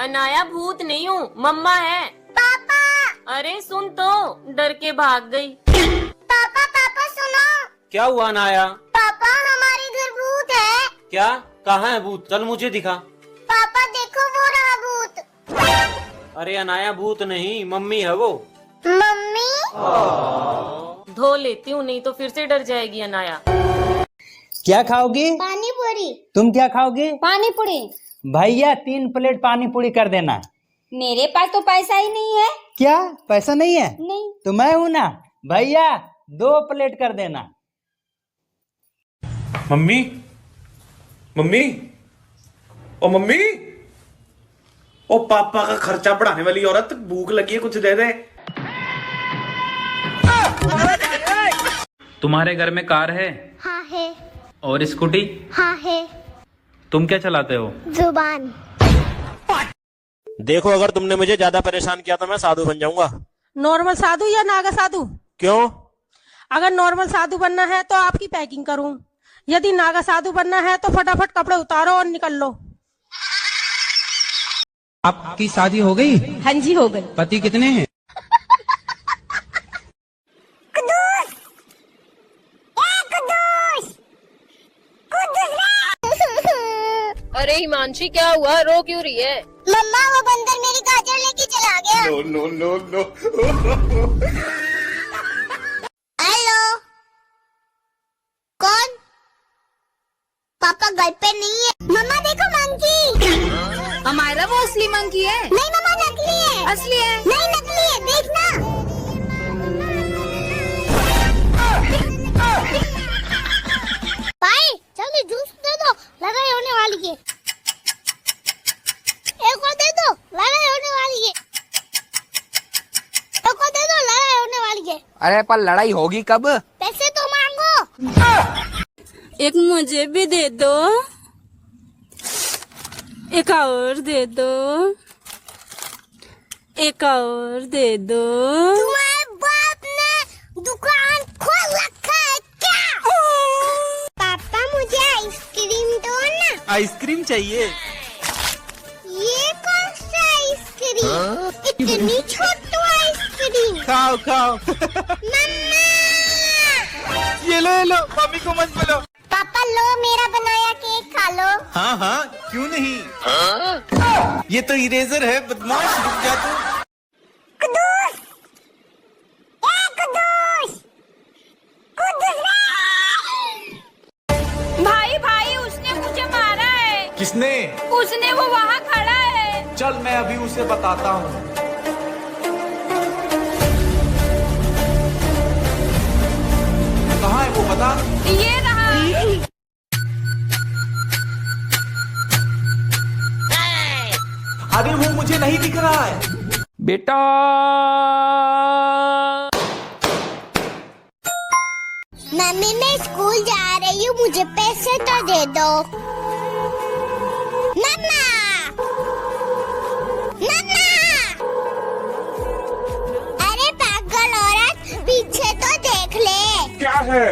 अनाया भूत नहीं हूँ, मम्मा है। पापा। अरे सुन तो, डर के भाग गई। पापा पापा सुनो। क्या हुआ अनाया? पापा हमारे घर भूत है। क्या? कहाँ है भूत? चल मुझे दिखा। पापा देखो वो रहा भूत। अरे अनाया भूत नहीं, मम्मी है वो। मम्मी। धो लेती हूँ, नहीं तो फिर से डर जाएगी अनाया। क्या खाओगी? पानी पूरी। तुम क्या खाओगी? पानी पूरी। भैया 3 प्लेट पानी पूरी कर देना। मेरे पास तो पैसा ही नहीं है। क्या पैसा नहीं है? नहीं। तो मैं हूँ ना भैया, 2 प्लेट कर देना। मम्मी, मम्मी, ओ मम्मी, ओ पापा का खर्चा बढ़ाने वाली औरत, भूख लगी है, कुछ दे दे। तुम्हारे घर में कार है? हाँ है। और स्कूटी? हाँ है। तुम क्या चलाते हो? जुबान। देखो, अगर तुमने मुझे ज्यादा परेशान किया तो मैं साधु बन जाऊंगा। नॉर्मल साधु या नागा साधु? क्यों? अगर नॉर्मल साधु बनना है तो आपकी पैकिंग करूं, यदि नागा साधु बनना है तो फटाफट कपड़े उतारो और निकल लो। आपकी शादी हो गई? हाँ जी हो गई। पति कितने हैं? अरे हिमांशी, क्या हुआ? रो क्यों रही है? मम्मा वो बंदर मेरी गाजर लेके चला गया। No no no no. Hello, कौन? पापा घर पे नहीं है। मम्मा देखो मंकी। हमारा वो असली मंकी है। नहीं मम्मा नकली है। असली है। नहीं नकली है, देखना। भाई जल्दी जूस दे दो, लड़ाई होने वाली है। एक और दे दो, लड़ाई होने वाली है। एक और दे दो, लड़ाई होने वाली है। अरे पर लड़ाई होगी कब? पैसे तो मांगो। एक मुझे भी दे दो, एक और दे दो, एक और दे दो। तुम्हारे बाप ने दुकान खोल रखा है क्या? पापा मुझे आइसक्रीम दो ना। आइसक्रीम चाहिए? ये कौन सा आइसक्रीम? इतनी छोटी आइसक्रीम। खाओ खाओ। मम्मा। ये लो मम्मी को मत बोलो। पापा लो मेरा बनाया केक खा लो। हाँ हाँ क्यों नहीं। ये तो इरेजर है, बदमाश, रुक जा तू। कुदूस। कुदूस। कुदूस। भाई भाई उसने मुझे मारा है। किसने? उसने, वो वहाँ खड़ा है। चल मैं अभी उसे बताता हूँ। कहाँ है वो, बता। ये रहा। अरे वो मुझे नहीं दिख रहा है। बेटा मम्मी मैं स्कूल जा रही हूँ, मुझे पैसे तो दे दो। मम्मा। मम्मा। अरे पागल औरत, पीछे तो देख ले। क्या है?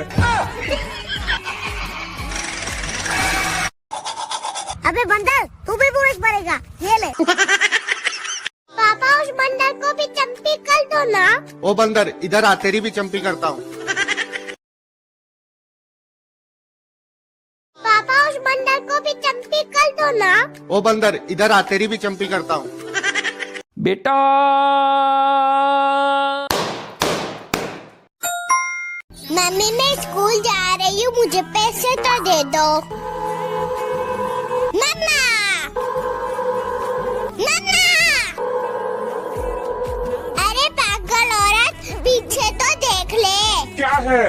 अबे बंदर, तू भी बुरश भरेगा, ये ले। पापा उस बंदर को भी चंपी कर दो ना। ओ बंदर इधर आ, तेरी भी चंपी करता हूँ। पापा उस बंदर को भी चंपी कर दो ना। ओ बंदर इधर आ, तेरी भी चंपी करता हूँ। बेटा मम्मी मैं स्कूल जा रही हूँ, मुझे पैसे तो दे दो। मम्मा। मम्मा। अरे पागल औरत, पीछे तो देख ले। क्या है?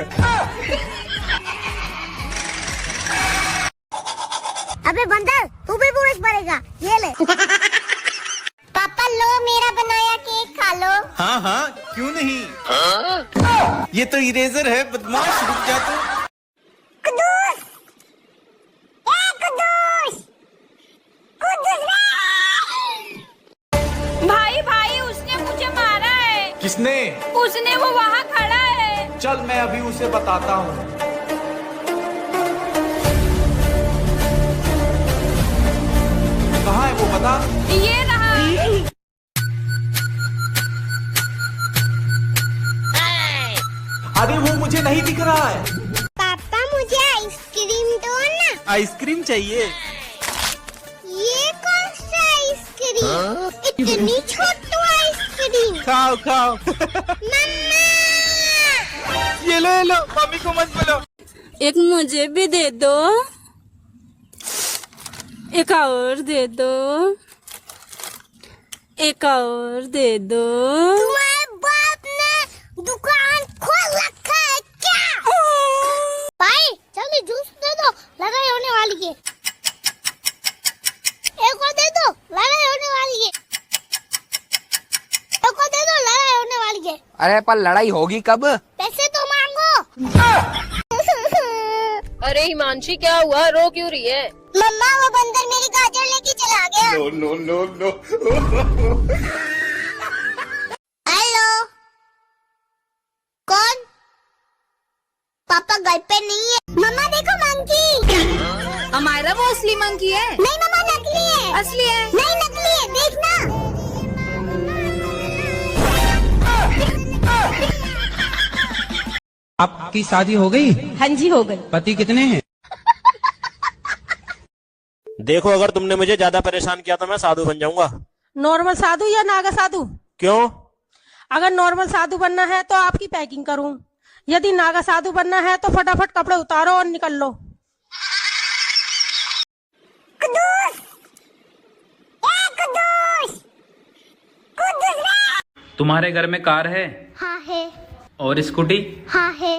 अबे बंदर, तू भी बुरश भरेगा, ये ले। पापा लो मेरा बनाया केक खा लो। हाँ हाँ क्यों नहीं। ये तो इरेजर है, बदमाश, रुक जा तू। कुदूस। कुदूस। कुदूस। भाई भाई उसने मुझे मारा है। किसने? उसने, वो वहाँ खड़ा है। चल मैं अभी उसे बताता हूँ। कहाँ है वो, बता। ये रहा। अरे वो मुझे नहीं दिख रहा है। पापा मुझे आइसक्रीम दो ना। आइसक्रीम चाहिए? ये कौन सा आइसक्रीम? इतनी छोटी आइसक्रीम। खाओ खाओ। मम्मा ये लो मम्मी को मत बोलो। एक मुझे भी दे दो, एक और दे दो, एक और दे दो। तुम्हारे बाप ने दुकान खोल रखा है क्या? भाई जल्दी जूस दे दो, लड़ाई होने वाली है। एक और दे दो, लड़ाई होने वाली है। एक और दे दो, लड़ाई होने वाली है। अरे पर लड़ाई होगी कब? पैसे तो मांगो। अरे हिमांशी क्या हुआ, रो क्यों रही है? मम्मा वो बंदर मेरी गाजर लेके चला गया। नो। हेलो, कौन? पापा घर पे नहीं है। मम्मा देखो मंकी। हमारा वो असली मंकी है। नहीं मम्मा नकली है। असली है। नहीं नकली है, देखना। आपकी शादी हो गई? हाँ जी हो गई। पति कितने हैं? देखो अगर तुमने मुझे ज्यादा परेशान किया तो मैं साधु बन जाऊंगा। नॉर्मल साधु या नागा साधु? क्यों? अगर नॉर्मल साधु बनना है तो आपकी पैकिंग करूं, यदि नागा साधु बनना है तो फटाफट कपड़े उतारो और निकल लो। तुम्हारे घर में कार है? हाँ है। और स्कूटी? हाँ है।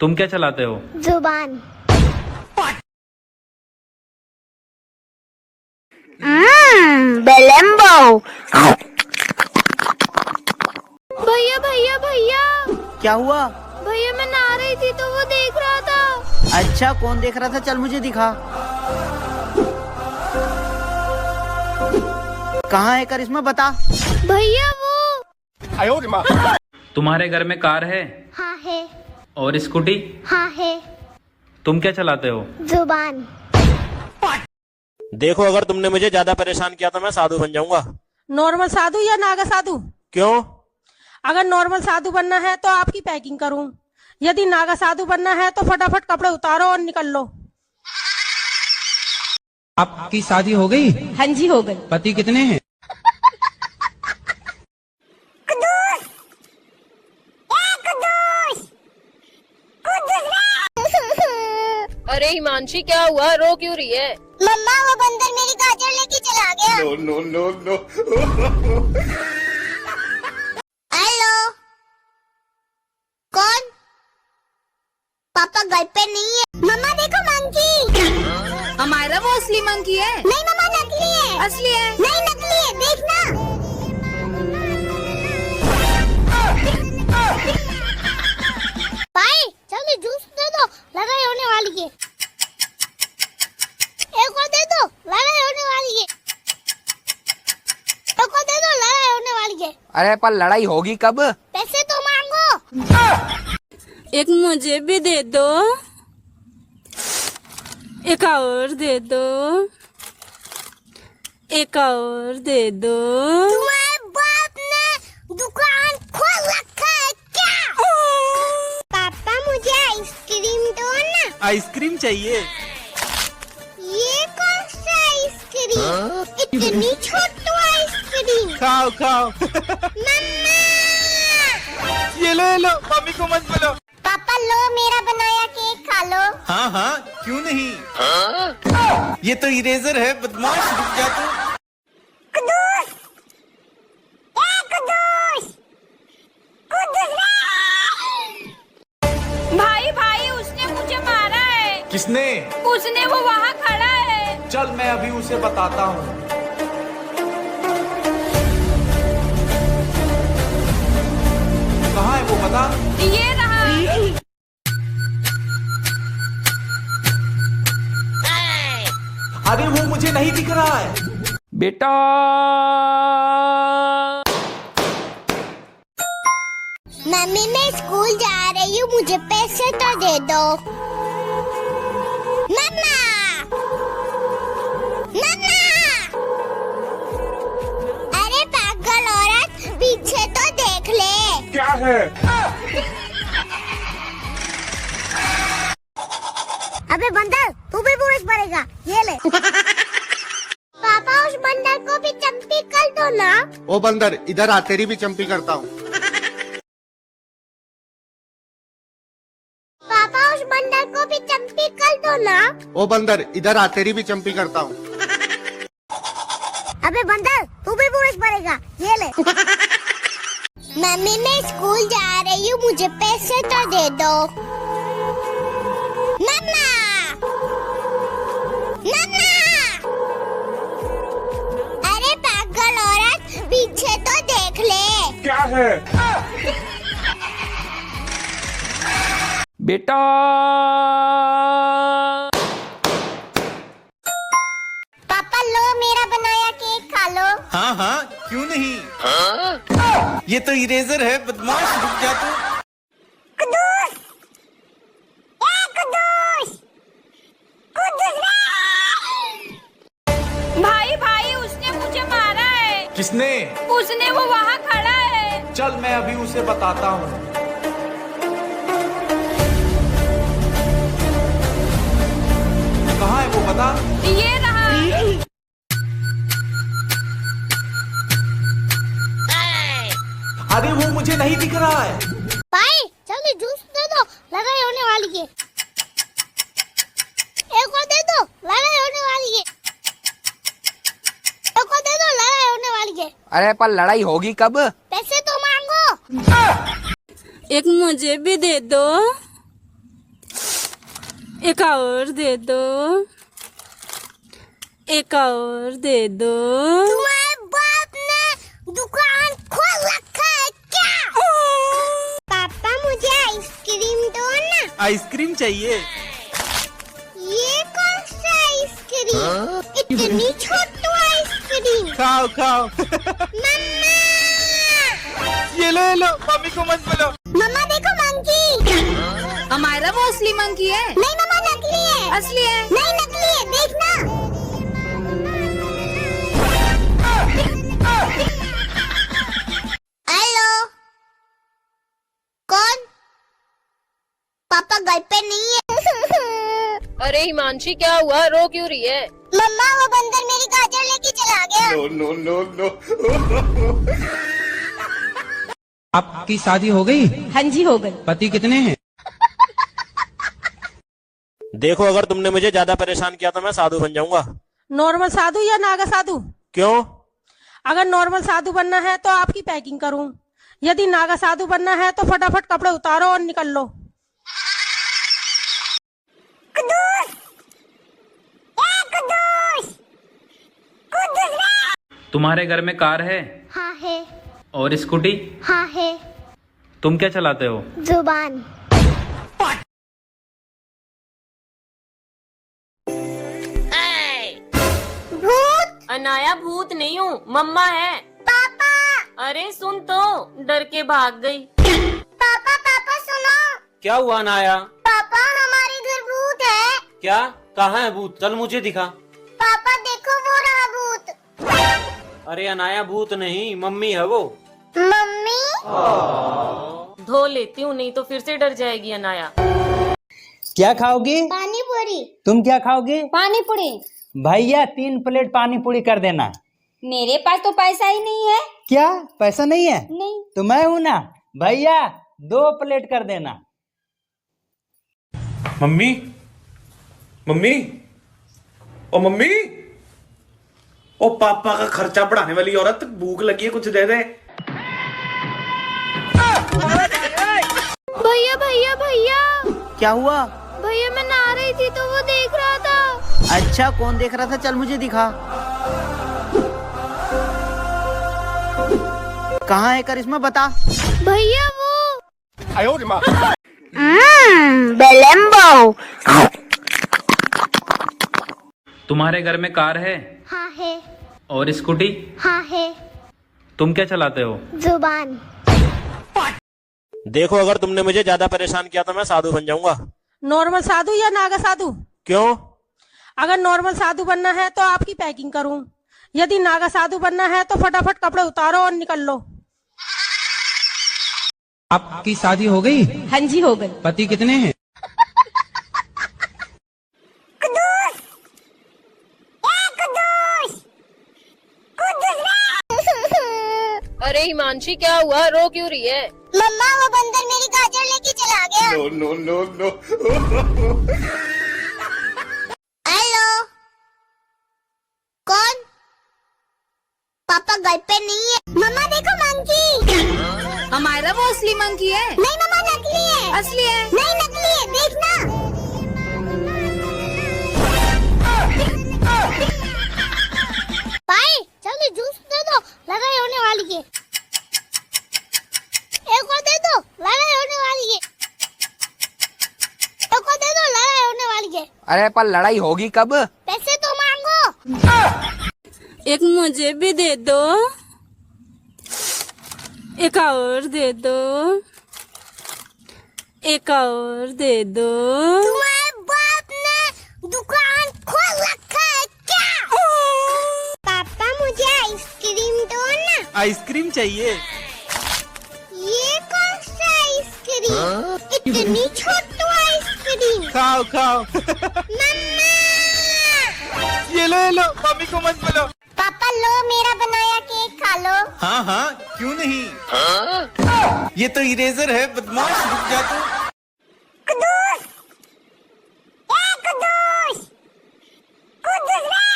तुम क्या चलाते हो? जुबान। बेलेम्बो। भैया भैया भैया। क्या हुआ? भैया मैं नहा रही थी तो वो देख रहा था। अच्छा कौन देख रहा था? चल मुझे दिखा। कहाँ है करिश्मा, बता। भैया वो। तुम्हारे घर में कार है? हाँ है। और स्कूटी? हाँ है। तुम क्या चलाते हो? जुबान। देखो अगर तुमने मुझे ज्यादा परेशान किया तो मैं साधु बन जाऊंगा। नॉर्मल साधु या नागा साधु? क्यों? अगर नॉर्मल साधु बनना है तो आपकी पैकिंग करूं, यदि नागा साधु बनना है तो फटाफट कपड़े उतारो और निकल लो। आपकी शादी हो गई? हाँ जी हो गई। पति कितने हैं? अरे हिमांशी क्या हुआ, रो क्यों रही है? मम्मा वो बंदर मेरी गाजर लेके चला गया। नो। हेलो, कौन? पापा घर पे नहीं है। मम्मा देखो मंकी। हमारा वो असली मंकी है। नहीं मम्मा नकली है। असली है। नहीं नकली है, देखना। भाई जल्दी जूस दे दो, लड़ाई होने वाली है। एक और दे दो, लड़ाई होने वाली है। एक और दे दो, लड़ाई होने वाली है। अरे पर लड़ाई होगी कब? पैसे तो मांगो। एक मुझे भी दे दो, एक और दे दो, एक और दे दो। तुम्हारे बाप ने दुकान खोल रखा है क्या? पापा मुझे आइसक्रीम दो ना। आइसक्रीम चाहिए? ये कौन सा आइसक्रीम? इतनी छोटी आइसक्रीम। खाओ खाओ। मम्मा ये लो मम्मी को मत बोलो। पापा लो मेरा बनाया केक खा लो। हाँ क्यों नहीं। ये तो इरेजर है बदमाश, रुक जा तू। भाई भाई उसने मुझे मारा है। किसने? उसने, वो वहाँ खड़ा है। चल मैं अभी उसे बताता हूँ। कहाँ है वो, बता। ये रहा। अरे वो मुझे नहीं दिख रहा है। बेटा मम्मी मैं स्कूल जा रही हूँ, मुझे पैसे तो दे दो। मम्मा मम्मा। अरे पागल औरत, पीछे तो देख ले। क्या है? ये ले। पापा उस बंदर को भी चंपी कर दो ना। ओ बंदर इधर आ, तेरी भी चंपी करता हूँ। पापा उस बंदर को भी चंपी कर दो ना। ओ बंदर इधर आ, तेरी भी चंपी करता हूँ। अबे बंदर तू भी पूछ पड़ेगा, ये ले। मम्मी मैं स्कूल जा रही हूँ, मुझे पैसे तो दे दो। मम्मा मम्मा, अरे पागल औरत पीछे तो देख ले। क्या है बेटा पापा लो मेरा बनाया केक खा लो। हाँ हाँ क्यों नहीं। ये तो इरेजर है बदमाश, रुक जा तू। कुदूस, ए कुदूस, कुदूस रे। भाई भाई उसने मुझे मारा है। किसने? उसने, वो वहाँ खड़ा है। चल मैं अभी उसे बताता हूँ। कहाँ है वो बता। ये रहा। अरे वो मुझे नहीं दिख रहा है। भाई जल्दी जूस दे दो, लड़ाई होने वाली है। एक और दे दो, लड़ाई होने वाली है। एक और दे दो, लड़ाई होने वाली है। अरे पर लड़ाई होगी कब? पैसे तो मांगो। एक मुझे भी दे दो, एक और दे दो, एक और दे दो। तुम्हारे बाप ने दुकान खोल रखा है क्या? पापा मुझे आइसक्रीम दो ना। आइसक्रीम चाहिए? ये कौन सा आइसक्रीम? इतनी छोटी आइसक्रीम। खाओ खाओ। मम्मा, ये लो मम्मी को मत बोलो। मम्मा देखो मंकी। हमारा वो असली मंकी है। नहीं मम्मा नकली है। असली है। नहीं नकली है, देखना। हेलो, कौन? पापा घर पे नहीं है। अरे हिमांशी क्या हुआ, रो क्यों रही है? मम्मा वो बंदर मेरी गाजर लेके चला गया। No no no. आपकी शादी हो गई? हाँ जी हो गई। पति कितने हैं? देखो अगर तुमने मुझे ज्यादा परेशान किया तो मैं साधु बन जाऊंगा। नॉर्मल साधु या नागा साधु? क्यों? अगर नॉर्मल साधु बनना है तो आपकी पैकिंग करूं, यदि नागा साधु बनना है तो फटाफट कपड़े उतारो और निकल लो। कुदूस, ए कुदूस, कुदूस रे। तुम्हारे घर में कार है हाँ है। और स्कूटी? हाँ है। तुम क्या चलाते हो? जुबान। भूत। अनाया भूत नहीं हूँ, मम्मा है। पापा। अरे सुन तो, डर के भाग गई। पापा पापा सुनो। क्या हुआ नाया? पापा हमारे घर भूत है। क्या? कहाँ है भूत? चल मुझे दिखा। पापा देखो वो रहा भूत। अरे अनाया भूत नहीं, मम्मी है वो। मम्मी। धो लेती हूँ, नहीं तो फिर से डर जाएगी अनाया। क्या खाओगी? पानी पूरी। तुम क्या खाओगी? पानी पूरी। भैया 3 प्लेट पानी पूरी कर देना। मेरे पास तो पैसा ही नहीं है। क्या पैसा नहीं है? नहीं। तो मैं हूं ना भैया, 2 प्लेट कर देना। मम्मी मम्मी, ओ मम्मी, ओ पापा का खर्चा बढ़ाने वाली औरत, भूख लगी है, कुछ दे दे। भैया भैया भैया। क्या हुआ? भैया मैं नहा रही थी तो वो देख रहा था। अच्छा कौन देख रहा था? चल मुझे दिखा। कहाँ है करिश्मा, बता। भैया वो। तुम्हारे घर में कार है हाँ है। और स्कूटी? हाँ है। तुम क्या चलाते हो? जुबान। देखो अगर तुमने मुझे ज्यादा परेशान किया तो मैं साधु बन जाऊंगा। नॉर्मल साधु या नागा साधु? क्यों? अगर नॉर्मल साधु बनना है तो आपकी पैकिंग करूं, यदि नागा साधु बनना है तो फटाफट कपड़े उतारो और निकल लो। आपकी शादी हो गई? हाँ जी हो गई। पति कितने हैं? अरे हिमांशी क्या हुआ, रो क्यों रही है? मम्मा वो बंदर मेरी गाजर लेके चला गया। No no no no. Hello, कौन? पापा घर पे नहीं है। मम्मा देखो मंकी। हमारा वो असली मंकी है? नहीं मम्मा नकली है। असली है? नहीं नकली है, देखना। भाई जल्दी जूस दे दो, लड़ाई होने वाली है। एक और दे दो, लड़ाई होने वाली है। एक और दे दो, लड़ाई होने वाली है। अरे पर लड़ाई होगी कब? पैसे तो मांगो। एक मुझे भी दे दो, एक और दे दो, एक और दे दो। तुम्हारे बाप ने दुकान खोल रखा है क्या? पापा मुझे आइसक्रीम दो ना। आइसक्रीम चाहिए? ये कौन सा आइसक्रीम? इतनी छोटी आइसक्रीम। खाओ खाओ। मम्मा ये लो मम्मी को मत बोलो। पापा लो मेरा बनाया केक खा लो। हाँ हाँ क्यों नहीं। ये तो इरेजर है बदमाश, रुक जा तू। कुदूस, ए कुदूस, कुदूस रे।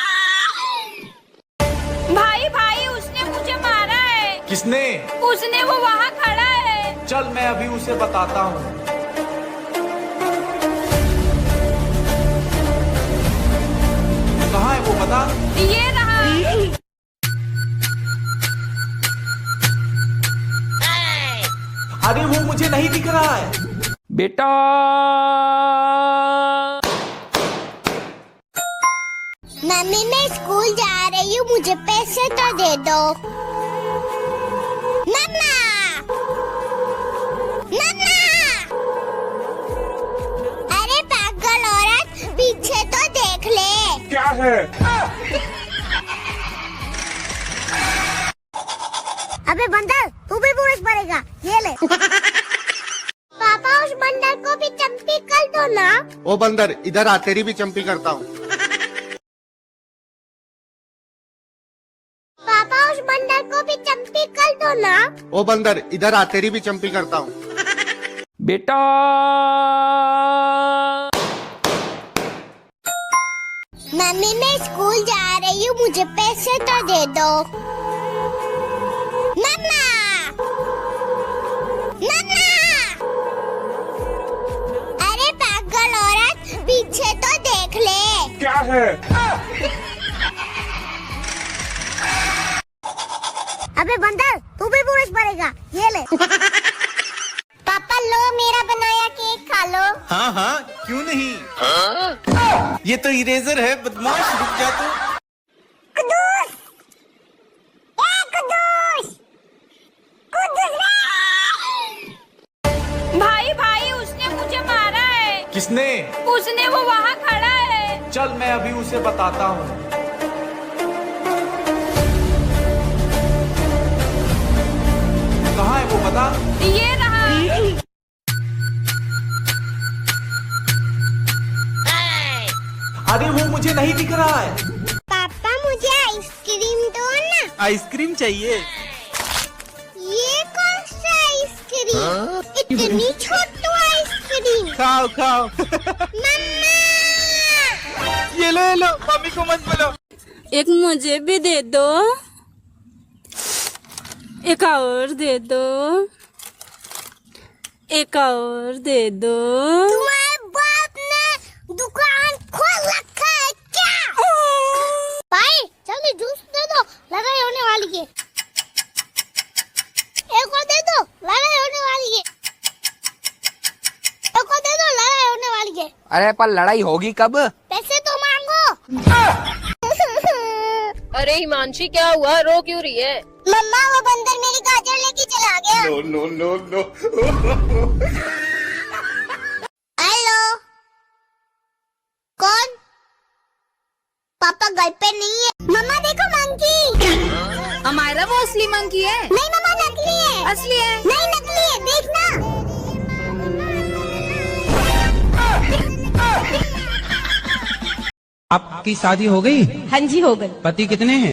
भाई भाई उसने मुझे मारा है। किसने? उसने, वो वहाँ खड़ा है। चल मैं अभी उसे बताता हूँ। कहाँ है वो, बता। ये रहा। अरे वो मुझे नहीं दिख रहा है। बेटा मम्मी मैं स्कूल जा रही हूँ, मुझे पैसे तो दे दो। मम्मा, मम्मा। अरे पागल औरत, पीछे तो देख ले। क्या है? अबे बंदर, तू भी पुलिस पड़ेगा, ये ले। पापा उस बंदर को भी चंपी कर दो ना। ओ बंदर इधर आ, तेरी भी चंपी करता हूँ। पापा उस बंदर को भी चंपी कर दो ना। ओ बंदर इधर आ, तेरी भी चंपी करता हूँ। बेटा मम्मी मैं स्कूल जा रही हूँ, मुझे पैसे तो दे दो। मम्मा, मम्मा। अरे पागल औरत, पीछे तो देख ले। क्या है? अबे बंदर, तू भी पुलिस पड़ेगा, ये ले। पापा लो मेरा बनाया केक खा लो। हाँ हाँ क्यों नहीं। ये तो इरेजर है बदमाश, रुक जा तू। कुदूस, ए कुदूस, कुदूस रे। भाई भाई उसने मुझे मारा है। किसने? उसने, वो वहाँ खड़ा है। चल मैं अभी उसे बताता हूँ। कहाँ है वो, बता। ये रहा। अरे वो मुझे नहीं दिख रहा है। पापा मुझे आइसक्रीम दो ना। आइसक्रीम चाहिए? ये कौन सा आइसक्रीम? इतनी छोटी आइसक्रीम। खाओ खाओ। मम्मा ये लो मम्मी को मत बोलो। एक मुझे भी दे दो, एक और दे दो, एक और दे दो। तुम्हारे बाप ने दुकान खोल रखा है क्या? भाई जल्दी जूस दे दो, लड़ाई होने वाली है। एक और दे दो, लड़ाई होने वाली है। एक और दे दो, लड़ाई होने वाली है। अरे पर लड़ाई होगी कब? पैसे तो मांगो। अरे हिमांशी क्या हुआ, रो क्यों रही है? मम्मा वो बंदर मेरी गाजर लेके चला गया। No no no no. Hello, कौन? पापा घर पे नहीं है। मम्मा देखो मंकी। हमारा वो असली मंकी है? नहीं मम्मा नकली है। असली है? नहीं नकली है, देखना। आपकी शादी हो गई? हाँ जी हो गई। पति कितने हैं?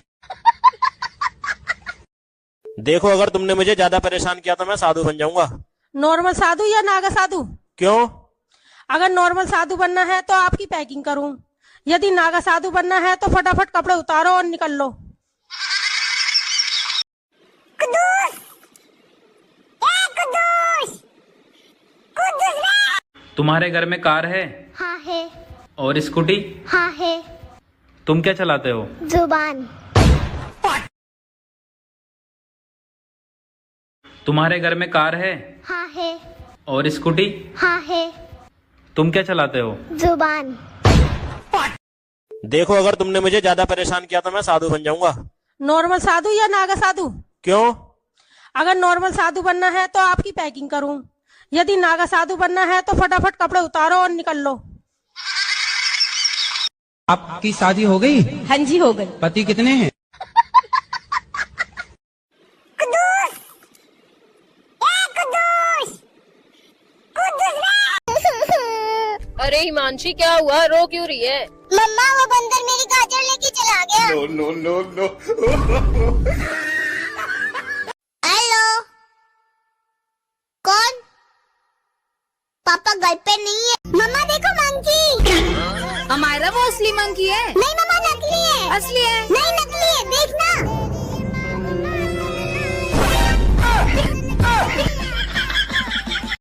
देखो अगर तुमने मुझे ज्यादा परेशान किया तो मैं साधु बन जाऊंगा। नॉर्मल साधु या नागा साधु? क्यों? अगर नॉर्मल साधु बनना है तो आपकी पैकिंग करूं, यदि नागा साधु बनना है तो फटाफट कपड़े उतारो और निकल लो। तुम्हारे घर में कार है? हाँ है। और स्कूटी? हाँ है। तुम क्या चलाते हो? जुबान। तुम्हारे घर में कार है? हाँ है। और स्कूटी? हाँ है। तुम क्या चलाते हो? जुबान। देखो अगर तुमने मुझे ज्यादा परेशान किया तो मैं साधु बन जाऊंगा। नॉर्मल साधु या नागा साधु? क्यों? अगर नॉर्मल साधु बनना है तो आपकी पैकिंग करूं, यदि नागा साधु बनना है तो फटाफट कपड़े उतारो और निकल लो। आपकी शादी हो गई? हाँ जी हो गई। पति कितने हैं? अरे हिमांशी क्या हुआ, रो क्यों रही है? मम्मा वो बंदर मेरी गाजर लेके चला गया। No no no no. Hello, कौन? पापा घर पे नहीं है। मम्मा देखो मंकी। हमारा वो असली मंकी है। नहीं मम्मा नकली है। असली है। नहीं नकली है, देखना।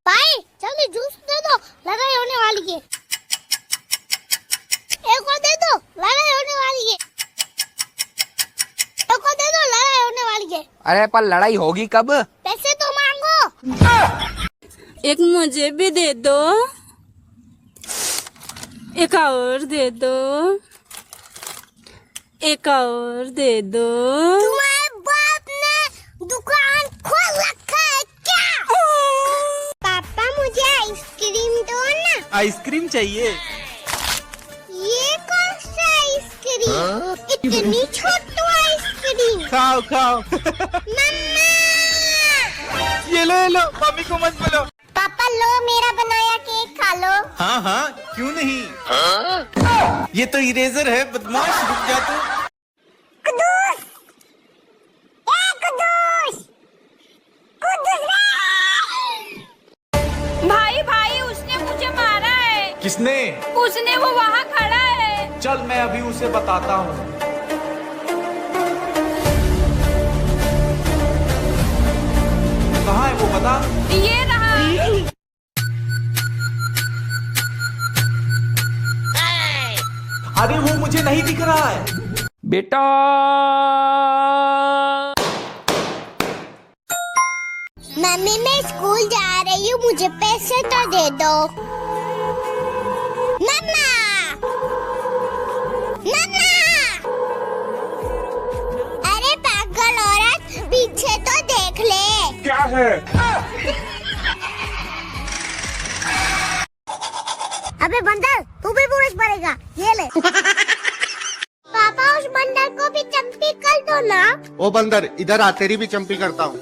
भाई जल्दी जूस दे दो, लड़ाई होने वाली है। एक और दे दो, लड़ाई होने वाली है। एक और दे दो, लड़ाई होने वाली है। अरे पर लड़ाई होगी कब? पैसे तो मांगो। एक मुझे भी दे दो, एक और दे दो, एक और दे दो। तुम्हारे बाप ने दुकान खोल रखा है क्या? पापा मुझे आइसक्रीम दो ना। आइसक्रीम चाहिए? ये कौन सा आइसक्रीम? इतनी छोटी आइसक्रीम। खाओ खाओ। मम्मा ये लो मम्मी को मत बोलो। पापा लो मेरा बनाया केक खा लो। हाँ हाँ क्यों नहीं। ये तो इरेजर है बदमाश, रुक जा तू। कुदूस, ए कुदूस, कुदूस भाई भाई उसने मुझे मारा है। किसने? उसने, वो वहाँ खड़ा है। चल मैं अभी उसे बताता हूँ। कहाँ है वो, बता। ये रहा। अरे वो मुझे नहीं दिख रहा है। बेटा मम्मी मैं स्कूल जा रही हूँ, मुझे पैसे तो दे दो। मम्मा, मम्मा, अरे पागल औरत, पीछे तो देख ले। क्या है? अबे बंदर, तू भी बुरश पड़ेगा, ये ले। पापा उस बंदर को भी चंपी कर दो ना। ओ बंदर इधर आ, तेरी भी चंपी करता हूँ।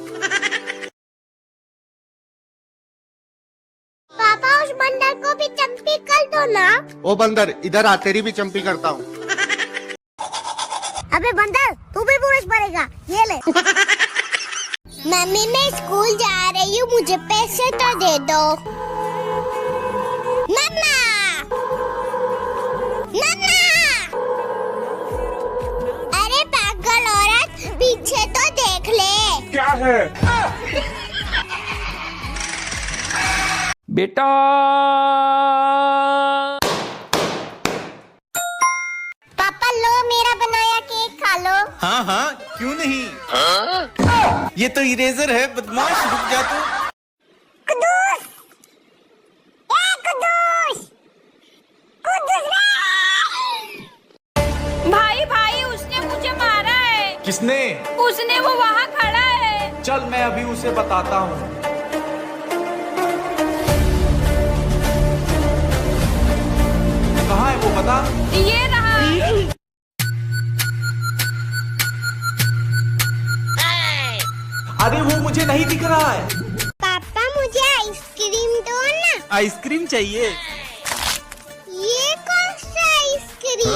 पापा उस बंदर को भी चंपी कर दो ना। ओ बंदर इधर आ, तेरी भी चंपी करता हूँ। अबे बंदर, तू भी बुरश पड़ेगा, ये ले। मम्मी मैं स्कूल जा रही हूँ, मुझे पैसे तो दे दो। मम्मा, मम्मा, अरे पागल औरत, पीछे तो देख ले। क्या है? बेटा पापा लो मेरा बनाया केक खा लो। हाँ हाँ क्यों नहीं। ये तो इरेजर है बदमाश, रुक जा तू। कुदूस, ए कुदूस, कुदूस भाई भाई उसने मुझे मारा है। किसने? उसने, वो वहाँ खड़ा है। चल मैं अभी उसे बताता हूँ। कहाँ है वो, बता। ये रहा। अरे वो मुझे नहीं दिख रहा है। पापा मुझे आइसक्रीम दो ना। आइसक्रीम चाहिए? ये कौन सा आइसक्रीम?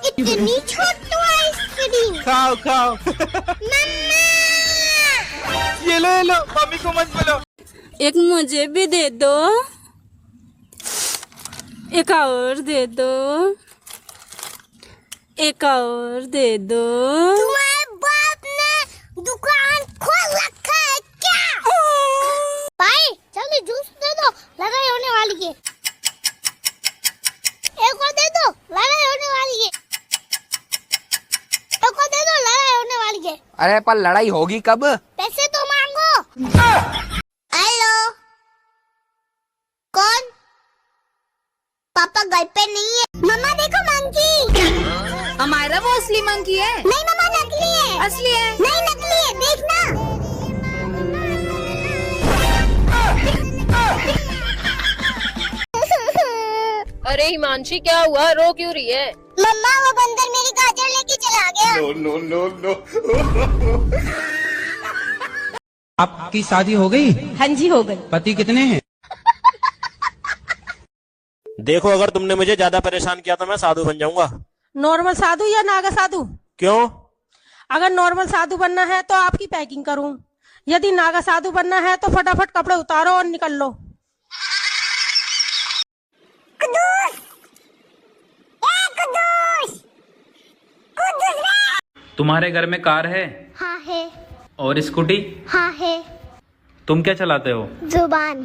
इतनी छोटी आइसक्रीम। खाओ खाओ। मम्मा ये लो मम्मी को मत बोलो। एक मुझे भी दे दो, एक और दे दो, एक और दे दो। तुम्हारे बाप ने दुकान खोल रखा है क्या? भाई जल्दी जूस दे दो, लड़ाई होने वाली है। एक और दे दो, लड़ाई होने वाली है। एक और दे दो, लड़ाई होने वाली है। अरे पर लड़ाई होगी कब? पैसे तो मांगो। हेलो, कौन? पापा घर पे नहीं है। मम्मा देखो मंकी। हमारा वो असली मंकी है। नहीं मम्मा नकली है। असली है। नहीं नकली है, देखना। अरे हिमांशी क्या हुआ, रो क्यों रही है? मम्मा वो बंदर मेरी गाजर लेके चला गया। No no no. आपकी शादी हो गई? हाँ जी हो गई। पति कितने हैं? देखो अगर तुमने मुझे ज्यादा परेशान किया तो मैं साधु बन जाऊंगा। नॉर्मल साधु या नागा साधु? क्यों? अगर नॉर्मल साधु बनना है तो आपकी पैकिंग करूं, यदि नागा साधु बनना है तो फटाफट कपड़े उतारो और निकल लो। तुम्हारे घर में कार है हाँ है। और स्कूटी? हाँ है। तुम क्या चलाते हो? जुबान।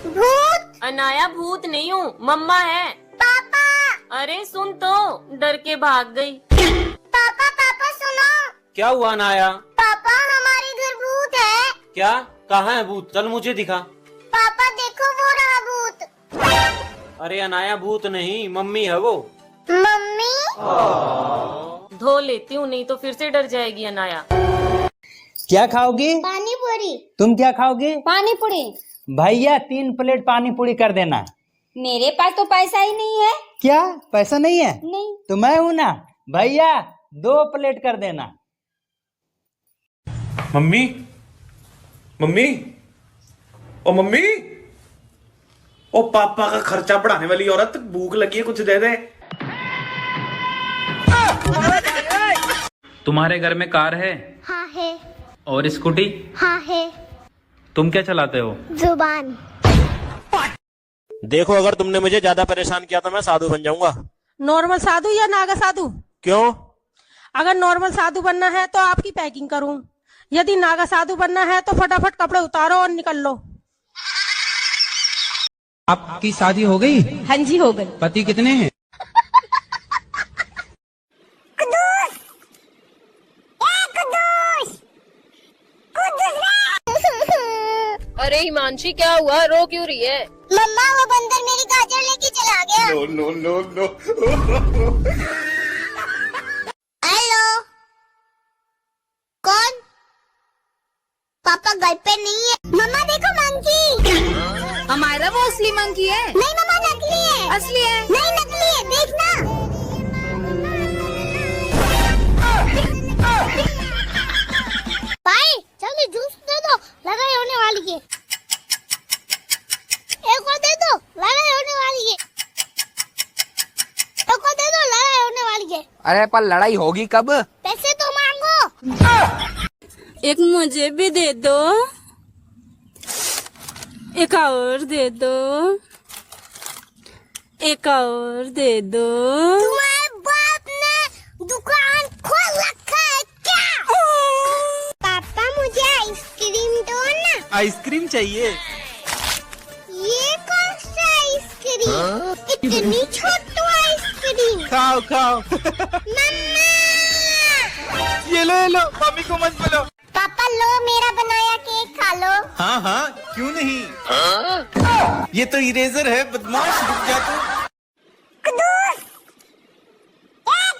भूत। अनाया भूत नहीं हूँ, मम्मा है। पापा। अरे सुन तो, डर के भाग गई। पापा पापा सुनो। क्या हुआ अनाया? पापा हमारे घर भूत है। क्या? कहाँ है भूत? चल मुझे दिखा। पापा देखो वो रहा भूत। अरे अनाया भूत नहीं, मम्मी है वो। मम्मी। धो लेती हूँ, नहीं तो फिर से डर जाएगी अनाया। क्या खाओगी? पानी पूरी। तुम क्या खाओगी? पानी पूरी। भैया 3 प्लेट पानी पूरी कर देना। मेरे पास तो पैसा ही नहीं है। क्या पैसा नहीं है? नहीं। तो मैं हूं ना भैया, 2 प्लेट कर देना। मम्मी, मम्मी, ओ मम्मी, ओ पापा का खर्चा बढ़ाने वाली औरत, भूख लगी है, कुछ दे दे। तुम्हारे घर में कार है हाँ है। और स्कूटी? हाँ है। तुम क्या चलाते हो? जुबान। देखो अगर तुमने मुझे ज्यादा परेशान किया तो मैं साधु बन जाऊंगा। नॉर्मल साधु या नागा साधु? क्यों? अगर नॉर्मल साधु बनना है तो आपकी पैकिंग करूं, यदि नागा साधु बनना है तो फटाफट कपड़े उतारो और निकल लो। आपकी शादी हो गई? हाँ जी हो गई। पति कितने हैं? अरे हिमांशी क्या हुआ, रो क्यों रही है? मम्मा वो बंदर मेरी गाजर लेके चला गया। No no no no. Hello, कौन? पापा घर पे नहीं है। मम्मा देखो मंकी। हमारा वो असली मंकी है। नहीं मम्मा नकली है। असली है। नहीं नकली है, देखना। भाई जल्दी जूस दे दो, लड़ाई होने वाली है। एक और दे दो, लड़ाई होने वाली है। एक और दे दो, लड़ाई होने वाली है। अरे पर लड़ाई होगी कब? पैसे तो मांगो। एक मुझे भी दे दो, एक और दे दो, एक और दे दो। तुम्हारे बाप ने दुकान खोल रखा है क्या? पापा मुझे आइसक्रीम दो ना। आइसक्रीम चाहिए? ये कौन सा आइसक्रीम? इतनी छोटी आइसक्रीम। खाओ खाओ। मम्मा। ये लो मम्मी को मत बोलो। पापा लो मेरा बनाया केक खा लो। हाँ हाँ क्यों नहीं। ये तो इरेजर है, बदमाश, रुक जा तू। कुदूस।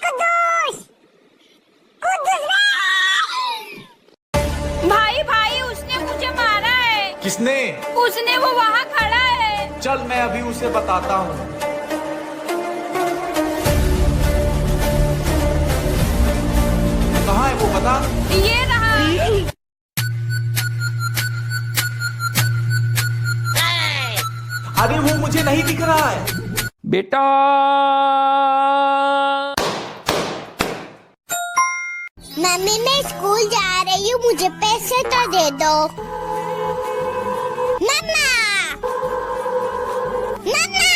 कुदूस। कुदूस। भाई भाई उसने मुझे मारा है। किसने? उसने, वो वहाँ खड़ा है। चल मैं अभी उसे बताता हूँ। कहाँ है वो, बता। ये रहा। अरे वो मुझे नहीं दिख रहा है। बेटा मम्मी मैं स्कूल जा रही हूँ, मुझे पैसे तो दे दो। मम्मा, मम्मा,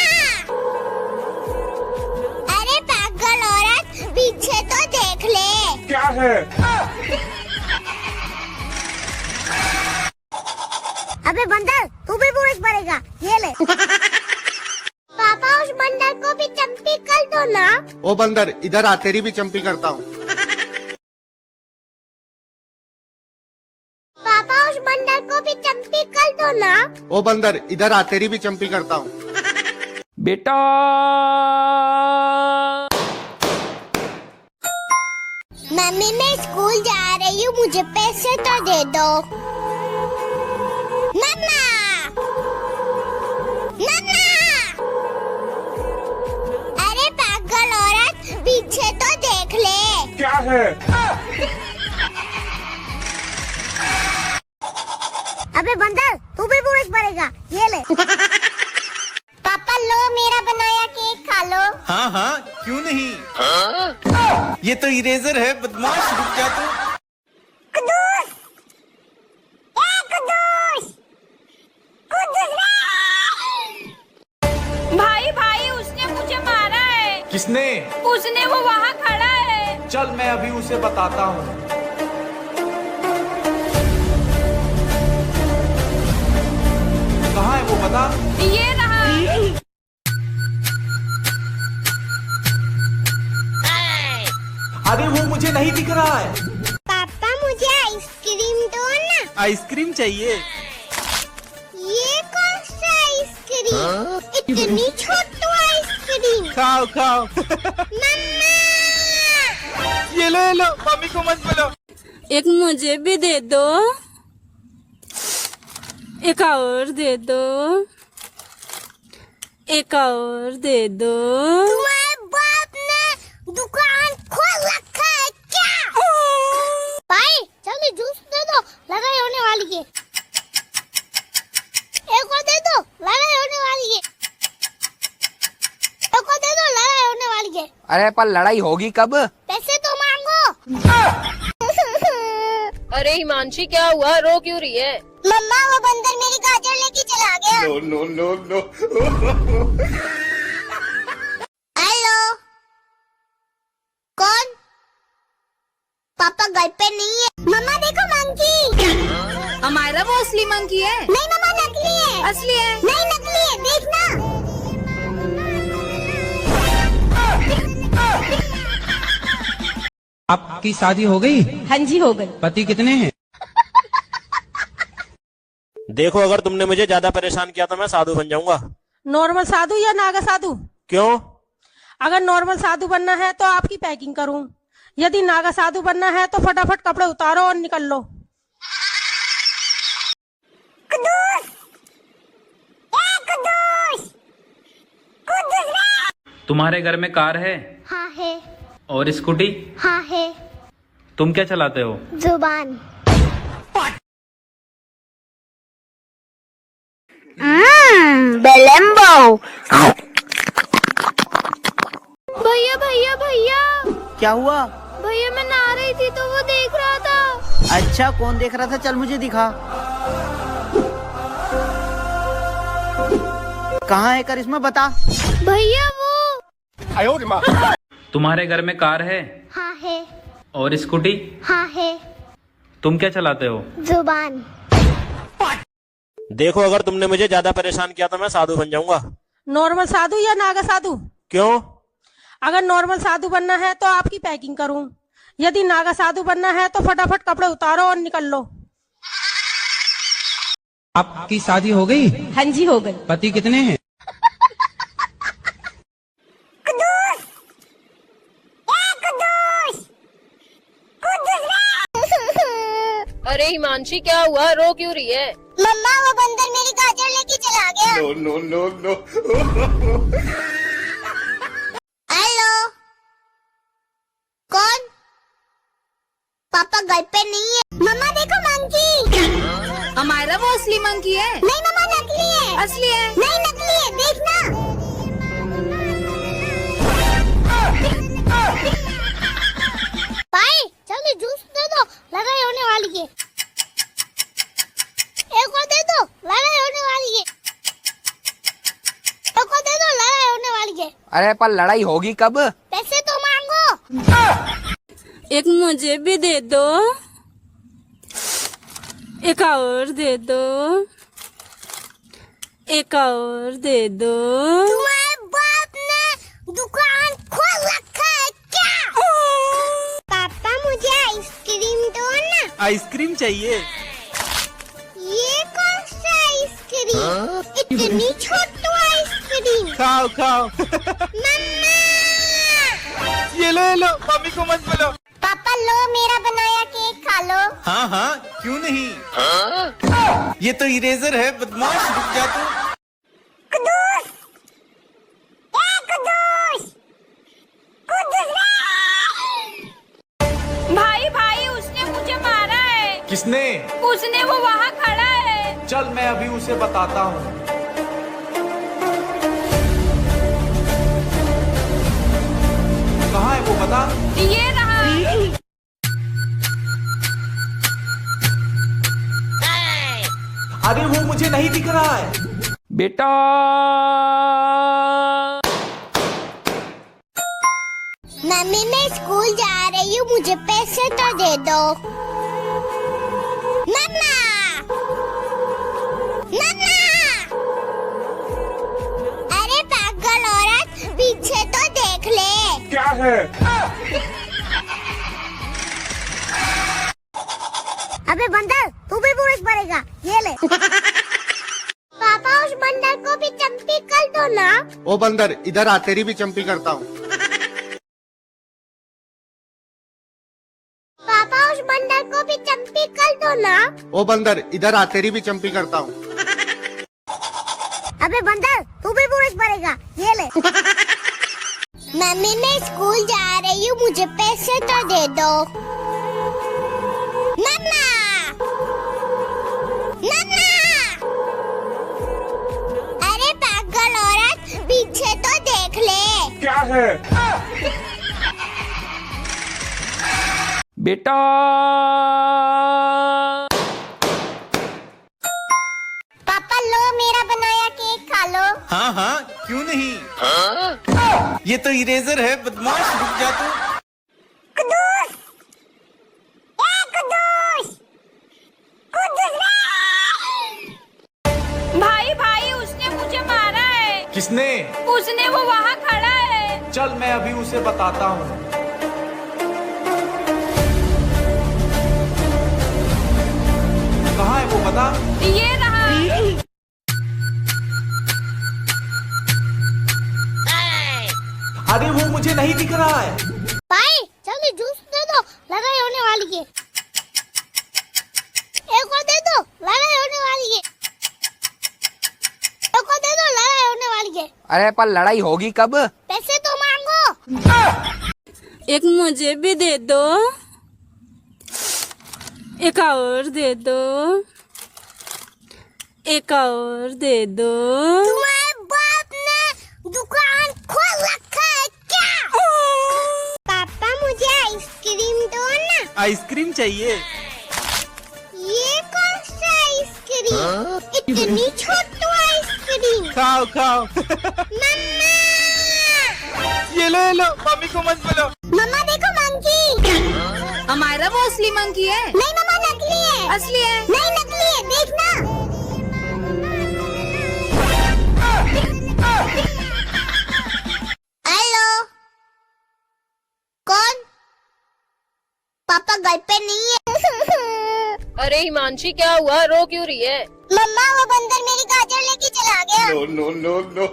अरे पागल औरत, पीछे तो देख ले। क्या है? अबे बंदर, तू भी पुरुष पड़ेगा, ये ले। पापा उस बंदर को भी चंपी कर दो ना। ओ बंदर इधर आ, तेरी भी चंपी करता हूँ। पापा उस बंदर को भी चंपी कर दो ना। ओ बंदर इधर आ, तेरी भी चंपी करता हूँ। बेटा मम्मी मैं स्कूल जा रही हूँ, मुझे पैसे तो दे दो। मम्मा, मम्मा, अरे पागल औरत, पीछे तो देख ले। क्या है? अबे बंदर, तू भी पुरुष पड़ेगा, ये ले। पापा लो, मेरा बनाया केक खा लो। हाँ हाँ, क्यों नहीं? ये तो इरेजर है, बदमाश, रुक जा तू। कुदूस, ए कुदूस, कुदूस रे। भाई भाई उसने मुझे मारा है। किसने? उसने, वो वहाँ खड़ा है। चल मैं अभी उसे बताता हूँ। कहाँ है वो, बता। ये रहा। अरे वो मुझे नहीं दिख रहा है। पापा मुझे आइसक्रीम दो ना। आइसक्रीम चाहिए? ये कौन सा आइसक्रीम? इतनी छोटी आइसक्रीम। खाओ खाओ। मम्मा, ये लो, ये लो, मम्मी को मत बोलो। एक मुझे भी दे दो। एक और दे दो। एक और दे दो। तुम्हारे बाप ने दुकान खोल रखा है क्या? भाई जल्दी जूस दे दो, लड़ाई होने वाली है। एक और दे दो, लड़ाई होने वाली है। एक और दे दो, लड़ाई होने वाली है। अरे पर लड़ाई होगी कब? पैसे तो मांगो। अरे हिमांशी क्या हुआ, रो क्यों रही है? मम्मा वो बंदर मेरी गाजर लेके चला गया। No no no no. Hello, कौन? पापा घर पे नहीं है। मम्मा देखो मंकी। हमारा वो असली मंकी है। नहीं मम्मा नकली है। असली है। नहीं नकली है, देखना। आपकी शादी हो गई? हाँ जी हो गई। पति कितने हैं? देखो अगर तुमने मुझे ज्यादा परेशान किया तो मैं साधु बन जाऊंगा। नॉर्मल साधु या नागा साधु? क्यों? अगर नॉर्मल साधु बनना है तो आपकी पैकिंग करूं, यदि नागा साधु बनना है तो फटाफट कपड़े उतारो और निकल लो। कुदूस, ए कुदूस, कुदूस रे। तुम्हारे घर में कार है हाँ है। और स्कूटी? हाँ है। तुम क्या चलाते हो? जुबान। बेलेम्बो। भैया भैया भैया। क्या हुआ? भैया मैं नहा रही थी तो वो देख रहा था। अच्छा कौन देख रहा था? चल मुझे दिखा। कहाँ है करिश्मा, बता। भैया वो। तुम्हारे घर में कार है हाँ है। और स्कूटी? हाँ है। तुम क्या चलाते हो? जुबान। देखो अगर तुमने मुझे ज्यादा परेशान किया तो मैं साधु बन जाऊंगा। नॉर्मल साधु या नागा साधु? क्यों? अगर नॉर्मल साधु बनना है तो आपकी पैकिंग करूं, यदि नागा साधु बनना है तो फटाफट कपड़े उतारो और निकल लो। आपकी शादी हो गई? हाँ जी हो गई। पति कितने हैं? कुदूस, ए कुदूस, कुदूस रे। अरे हिमांशी क्या हुआ, रो क्यों रही है? मम्मा वो बंदर मेरी गाजर लेके चला गया। No no no no. Hello, कौन? पापा घर पे नहीं है। मम्मा देखो मंकी। हमारा वो असली मंकी है। नहीं मम्मा नकली है। असली है। नहीं नकली है, देखना। भाई जल्दी जूस दे लीजिए। अरे पर लड़ाई होगी कब? पैसे तो मांगो। एक मुझे भी दे दो, एक और दे दो, एक और दे दो। तुम्हारे बाप ने दुकान खोल रखा है क्या? पापा मुझे आइसक्रीम दो ना। आइसक्रीम चाहिए? ये कौन सा आइसक्रीम? इतनी छोटी आइसक्रीम। खाओ खाओ। मम्मा! ये लो मम्मी को मत बोलो। पापा लो मेरा बनाया केक खा लो। हाँ हाँ क्यों नहीं। ये तो इरेजर है बदमाश, रुक जा तू। कुदूस! ए कुदूस! कुदूस रे! भाई भाई उसने मुझे मारा है। किसने? उसने, वो वहाँ खड़ा है। चल मैं अभी उसे बताता हूँ। कहाँ है वो, बता। ये रहा। अरे वो मुझे नहीं दिख रहा है। बेटा मम्मी मैं स्कूल जा रही हूँ, मुझे पैसे तो दे दो। मम्मा! मम्मा! अरे पागल औरत, पीछे तो देख ले। क्या है? अबे बंदर, तू भी बुरश पड़ेगा, ये ले। पापा उस बंदर को भी चंपी कर दो ना। ओ बंदर इधर आ, तेरी भी चंपी करता हूँ। पापा उस बंदर को भी चंपी कर दो ना। ओ बंदर इधर आ, तेरी भी चंपी करता हूँ। अबे बंदर, तू भी बुरश पड़ेगा, ये ले। मम्मी मैं स्कूल जा रही हूँ, मुझे पैसे तो दे दो। मम्मा! मम्मा! अरे पागल औरत, पीछे तो देख ले। क्या है? बेटा पापा लो मेरा बनाया केक खा लो। हाँ हाँ क्यों नहीं। ये तो इरेजर है बदमाश, रुक जा तू। कुदूस! ए कुदूस! कुदूस रे! भाई भाई उसने मुझे मारा है। किसने? उसने, वो वहाँ खड़ा है। चल मैं अभी उसे बताता हूँ। कहाँ है वो, बता। ये रहा। अरे वो मुझे नहीं दिख रहा है। भाई जल्दी जूस दे दो, लड़ाई होने वाली है। एक और दे दो, लड़ाई होने वाली है। एक और दे दो, लड़ाई होने वाली है। अरे पर लड़ाई होगी कब? पैसे तो मांगो। एक मुझे भी दे दो, एक और दे दो, एक और दे दो। तुम्हारे बाप ने दुकान खोल रखा है क्या? पापा मुझे आइसक्रीम दो ना। आइसक्रीम चाहिए? ये कौन सा आइसक्रीम? इतनी छोटी आइसक्रीम। खाओ खाओ। मम्मा! ये लो मम्मी को मत बोलो। मम्मा देखो मंकी। हमारा वो असली मंकी है। नहीं मम्मा नकली है। असली है। नहीं नकली है, देखना। हेलो, कौन? पापा घर पे नहीं है। अरे हिमांशी क्या हुआ, रो क्यों रही है? मम्मा वो बंदर मेरी गाजर लेके चला गया। No no no.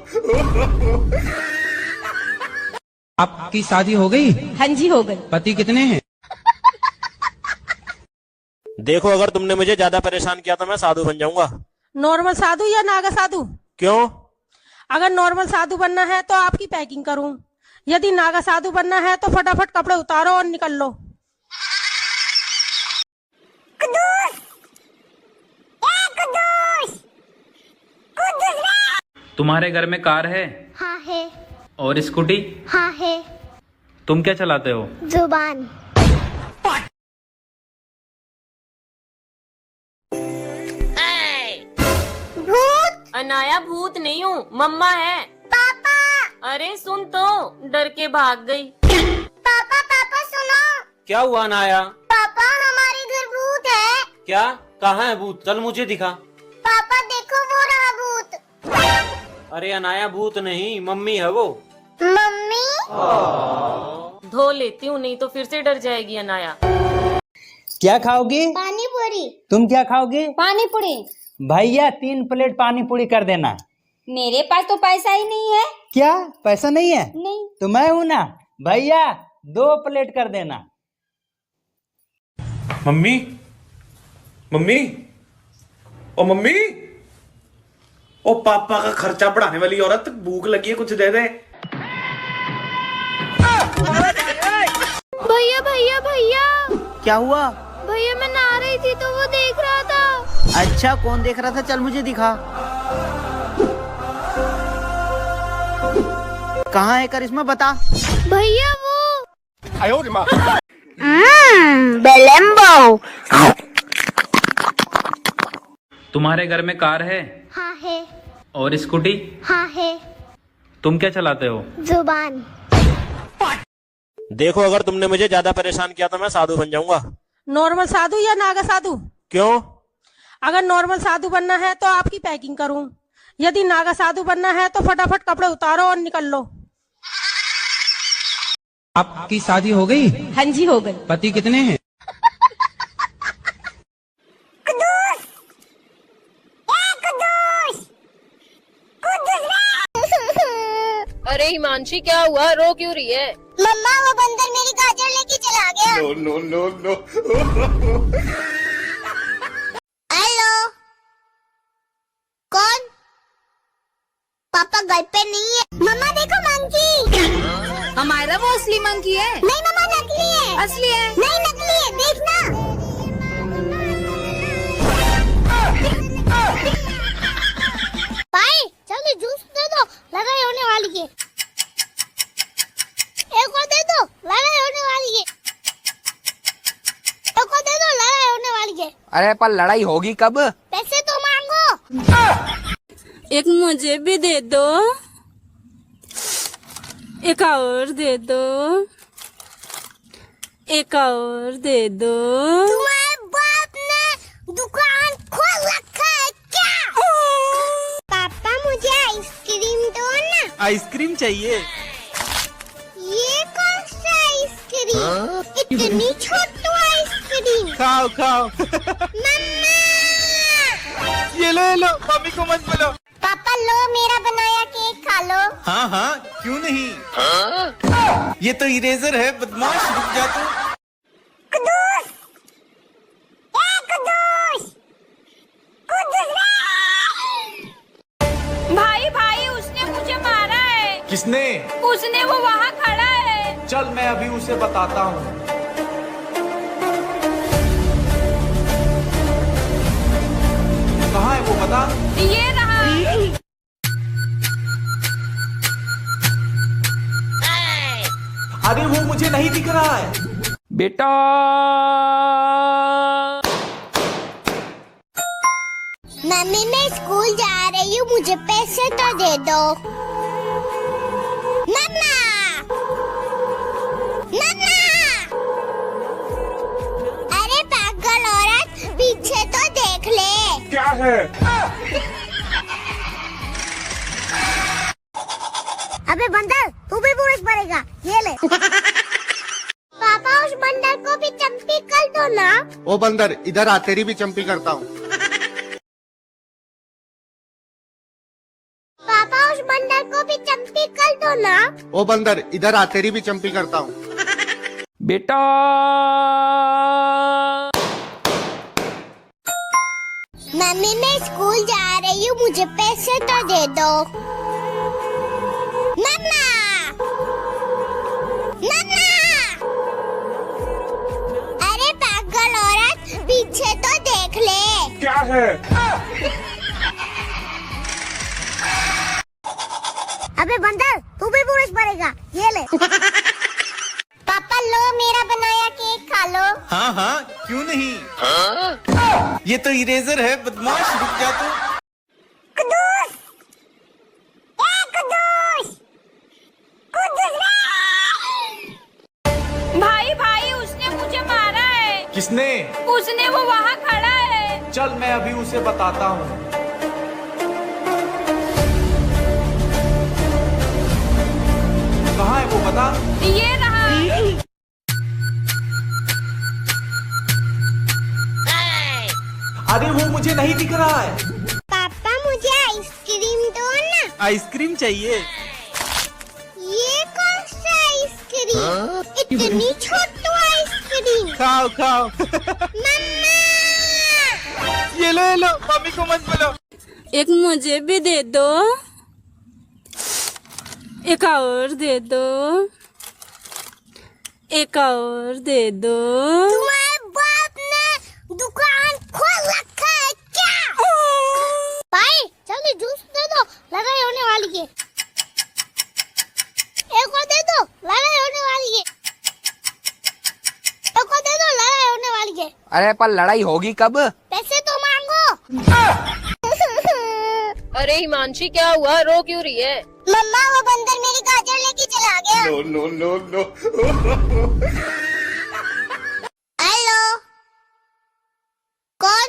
आपकी शादी हो गई? हाँ जी हो गई। पति कितने हैं? देखो अगर तुमने मुझे ज्यादा परेशान किया तो मैं साधु बन जाऊंगा। नॉर्मल साधु या नागा साधु? क्यों? अगर नॉर्मल साधु बनना है तो आपकी पैकिंग करूं, यदि नागा साधु बनना है तो फटाफट कपड़े उतारो और निकल लो। कुदूस! ए कुदूस! कुदूस रे! तुम्हारे घर में कार है हाँ है। और स्कूटी? हाँ है। तुम क्या चलाते हो? जुबान। भूत! अनाया भूत नहीं हूँ, मम्मा है। पापा! अरे सुन तो, डर के भाग गई। पापा पापा सुनो। क्या हुआ अनाया? पापा हमारे घर भूत है। क्या? कहाँ है भूत? चल मुझे दिखा। पापा देखो वो रहा भूत। अरे अनाया भूत नहीं, मम्मी है वो। मम्मी? धो लेती हूँ, नहीं तो फिर से डर जाएगी अनाया। क्या खाओगी? पानी पूरी। तुम क्या खाओगी? पानी पूरी। भैया 3 प्लेट पानी पूरी कर देना। मेरे पास तो पैसा ही नहीं है। क्या पैसा नहीं है? नहीं। तो मैं हूं ना भैया, 2 प्लेट कर देना। मम्मी, मम्मी, ओ मम्मी, ओ पापा का खर्चा बढ़ाने वाली औरत, भूख लगी है, कुछ दे दे। भैया भैया भैया। क्या हुआ? भैया मैं नहा रही थी तो वो देख रहा था। अच्छा, कौन देख रहा था? चल मुझे दिखा। कहाँ है करिश्मा, बता। भैया वो तुम्हारे घर में कार है हाँ है। और स्कूटी? हाँ है। तुम क्या चलाते हो? जुबान। देखो अगर तुमने मुझे ज्यादा परेशान किया तो मैं साधु बन जाऊंगा। नॉर्मल साधु या नागा साधु? क्यों? अगर नॉर्मल साधु बनना है तो आपकी पैकिंग करूं, यदि नागा साधु बनना है तो फटाफट कपड़े उतारो और निकल लो। आपकी शादी हो गई? हाँ जी हो गई। पति कितने हैं? अरे हिमांशी क्या हुआ, रो क्यों रही है? मम्मा वो बंदर मेरी गाजर लेके चला गया। No no no. हेलो, कौन? पापा घर पे नहीं है। मम्मा देखो मंकी। हमारा वो असली मंकी है। नहीं मम्मा नकली है। असली है। नहीं नकली है, देखना। भाई जल्दी जूस दे दो, लड़ाई होने वाली है। एक और दे दो, लड़ाई होने वाली है। एक और दे दो, लड़ाई होने वाली है। अरे पर लड़ाई होगी कब? पैसे तो मांगो। एक मुझे भी दे दो, एक और दे दो, एक और दे दो। तुम्हारे बाप ने दुकान खोल रखा है क्या? पापा मुझे आइसक्रीम दो ना। आइसक्रीम चाहिए? ये कौन सा आइसक्रीम? इतनी छोटी आइसक्रीम। खाओ खाओ। मम्मा। ये लो, मम्मी को मत बोलो। पापा लो मेरा बनाया केक खा लो। हाँ हाँ, क्यों नहीं? ये तो इरेजर है, बदमाश, रुक जा तू। कुदूस, कुदूस, कुदूस। भाई भाई उसने मुझे मारा है। किसने? उसने, वो वहाँ खड़ा है। चल मैं अभी उसे बताता हूँ। कहाँ है वो, बता। ये रहा। अरे वो मुझे नहीं दिख रहा है। बेटा मम्मी मैं स्कूल जा रही हूँ, मुझे पैसे तो दे दो। मम्मा, मम्मा। अरे पागल औरत, पीछे तो देख ले। क्या है? अबे बंदर, तू भी पुलिस भरेगा, ये ले। पापा उस बंदर को भी चंपी कर दो ना। ओ बंदर इधर आ, तेरी भी चंपी करता हूँ। पापा उस बंदर को भी चंपी कर दो ना। ओ बंदर इधर आ, तेरी भी चंपी करता हूँ। बेटा मम्मी मैं स्कूल जा रही हूँ, मुझे पैसे तो दे दो। मम्मा, मम्मा। अरे पागल औरत, पीछे तो देख ले। क्या है? अबे बंदर, तू भी पुलिस भरेगा, ये ले। पापा लो मेरा बनाया केक खा लो। हाँ हाँ, क्यों नहीं? ये तो इरेजर है, बदमाश, रुक जा तू। कुदूस, कुदूस, किसने? उसने, वो वहाँ खड़ा है। चल मैं अभी उसे बताता हूँ। कहाँ है वो, बता। ये रहा। अरे वो मुझे नहीं दिख रहा है। पापा मुझे आइसक्रीम दो ना। आइसक्रीम चाहिए? ये कौन सा आइसक्रीम? इतनी छोटी आइसक्रीम। खाओ खाओ। मम्मा। ये लो मम्मी को मत बोलो। एक मुझे भी दे दो, एक और दे दो, एक और दे दो। तुम्हारे बाप ने दुकान खोल रखा है क्या? भाई जल्दी जूस दे दो, लड़ाई होने वाली है। एक और दे दो, लड़ाई होने वाली है। एक और दे दो, लड़ाई होने वाली है। अरे पर लड़ाई होगी कब? पैसे तो मांगो। अरे हिमांशी क्या हुआ, रो क्यों रही है? मम्मा वो बंदर मेरी गाजर लेके चला गया। No no no no. Hello, कौन?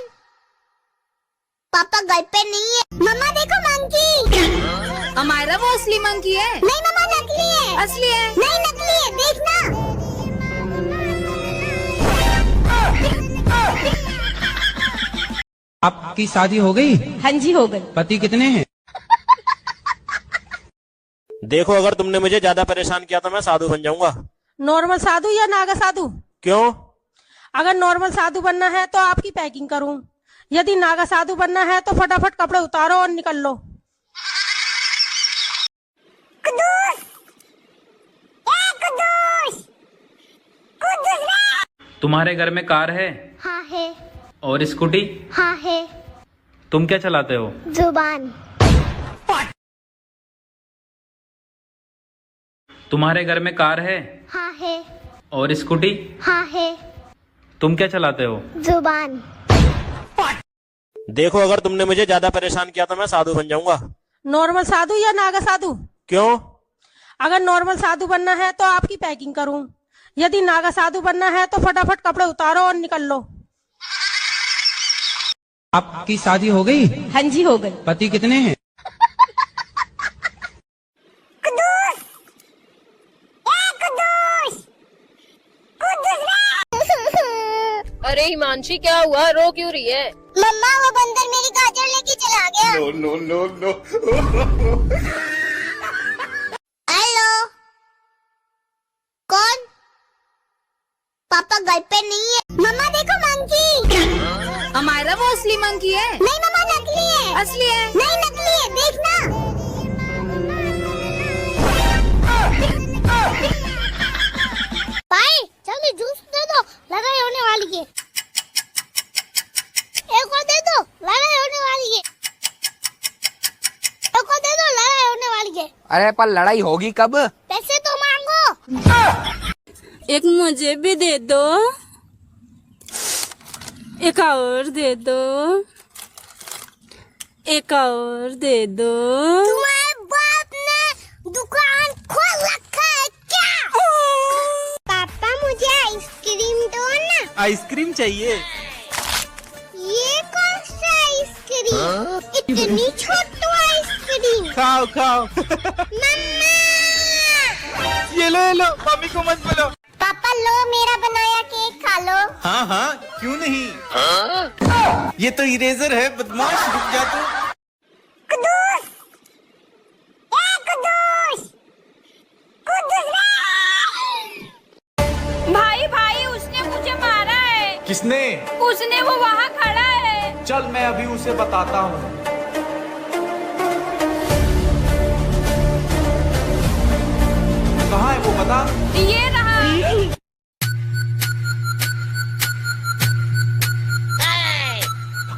पापा घर पे नहीं है। मम्मा देखो मंकी। हमारा वो असली मंकी है। नहीं मम्मा नकली है। असली है। नहीं नकली है, देखना। आपकी शादी हो गई? हाँ जी हो गई। पति कितने हैं? देखो अगर तुमने मुझे ज्यादा परेशान किया तो मैं साधु बन जाऊंगा। नॉर्मल साधु या नागा साधु? क्यों? अगर नॉर्मल साधु बनना है तो आपकी पैकिंग करूं, यदि नागा साधु बनना है तो फटाफट कपड़े उतारो और निकल लो। तुम्हारे घर में कार है हाँ है। और स्कूटी? हाँ है। तुम क्या चलाते हो? जुबान। तुम्हारे घर में कार है हाँ है। और स्कूटी? हाँ है। तुम क्या चलाते हो? जुबान। देखो अगर तुमने मुझे ज्यादा परेशान किया तो मैं साधु बन जाऊंगा। नॉर्मल साधु या नागा साधु? क्यों? अगर नॉर्मल साधु बनना है तो आपकी पैकिंग करूं, यदि नागा साधु बनना है तो फटाफट कपड़े उतारो और निकल लो। आपकी शादी हो गई? हाँ जी हो गई। पति कितने हैं? अरे हिमांशी क्या हुआ, रो क्यों रही है? मम्मा वो बंदर मेरी गाजर लेके चला गया। No no no no. Hello, कौन? पापा घर पे नहीं है। मम्मा देखो मंकी। हमारा वो असली मंकी है। नहीं मम्मा नकली है। असली है। नहीं नकली है, देखना। भाई जल्दी जूस दे दो, लड़ाई होने वाली है। एक और दे दो, लड़ाई होने वाली है। एक और दे दो, लड़ाई होने वाली है। अरे पर लड़ाई होगी कब? पैसे तो मांगो। एक मुझे भी दे दो, एक और दे दो, एक और दे दो। तुम्हारे बाप ने दुकान खोल रखा है क्या? पापा मुझे आइसक्रीम दो ना। आइसक्रीम चाहिए? ये कौन सा आइसक्रीम? इतनी छोटी आइसक्रीम। खाओ खाओ। मम्मा। ये लो मम्मी को मत बोलो। पापा लो मेरा बनाया केक खा लो। हाँ हाँ क्यों नहीं। ये तो इरेजर है बदमाश, रुक जा तू। कुदूस। कुदूस। कुदूस। भाई भाई, उसने मुझे मारा है। किसने? उसने, वो वहाँ खड़ा है। चल मैं अभी उसे बताता हूँ। कहाँ है वो, बता। ये रहा।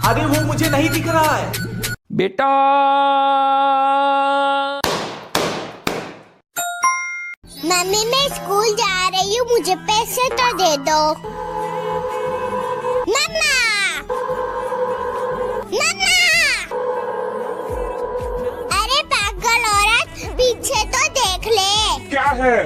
अरे वो मुझे नहीं दिख रहा है। बेटा मम्मी मैं स्कूल जा रही हूँ, मुझे पैसे तो दे दो। मम्मा। मम्मा। अरे पागल औरत, पीछे तो देख ले। क्या है?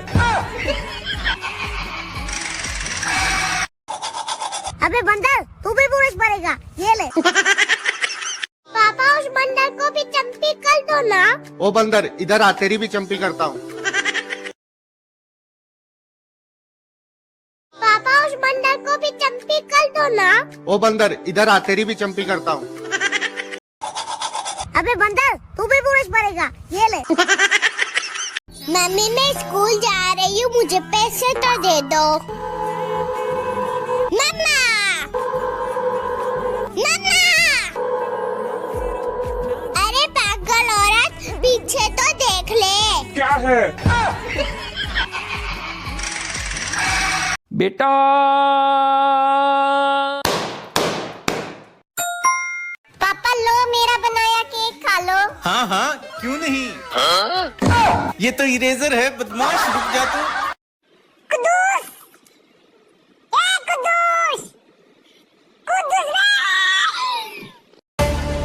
ओ बंदर इधर आ, तेरी भी चंपी करता हूँ। पापा उस बंदर को भी चंपी कर दो ना। ओ बंदर इधर आ, तेरी भी चंपी करता हूँ। अबे बंदर तू भी पुरुष बनेगा, ये ले। मम्मी मैं स्कूल जा रही हूँ, मुझे पैसे तो दे दो। मम्मा मम्मा, अरे पागल औरत पीछे तो देख ले। क्या है? बेटा पापा लो मेरा बनाया केक खा लो। हाँ हाँ क्यों नहीं। ये तो इरेजर है बदमाश, रुक जा तू। कुदूस, ए कुदूस, कुदूस रे।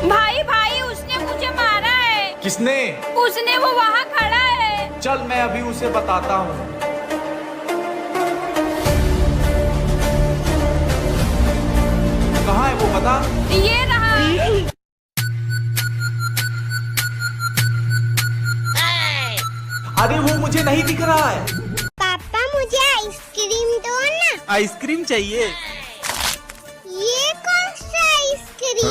भाई भाई उसने मुझे मारा है। किसने? उसने, वो वहाँ खड़ा है। चल मैं अभी उसे बताता हूँ। कहाँ है वो बता। ये रहा। अरे वो मुझे नहीं दिख रहा है। पापा मुझे आइसक्रीम दो ना। आइसक्रीम चाहिए? ये कौन सा आइसक्रीम?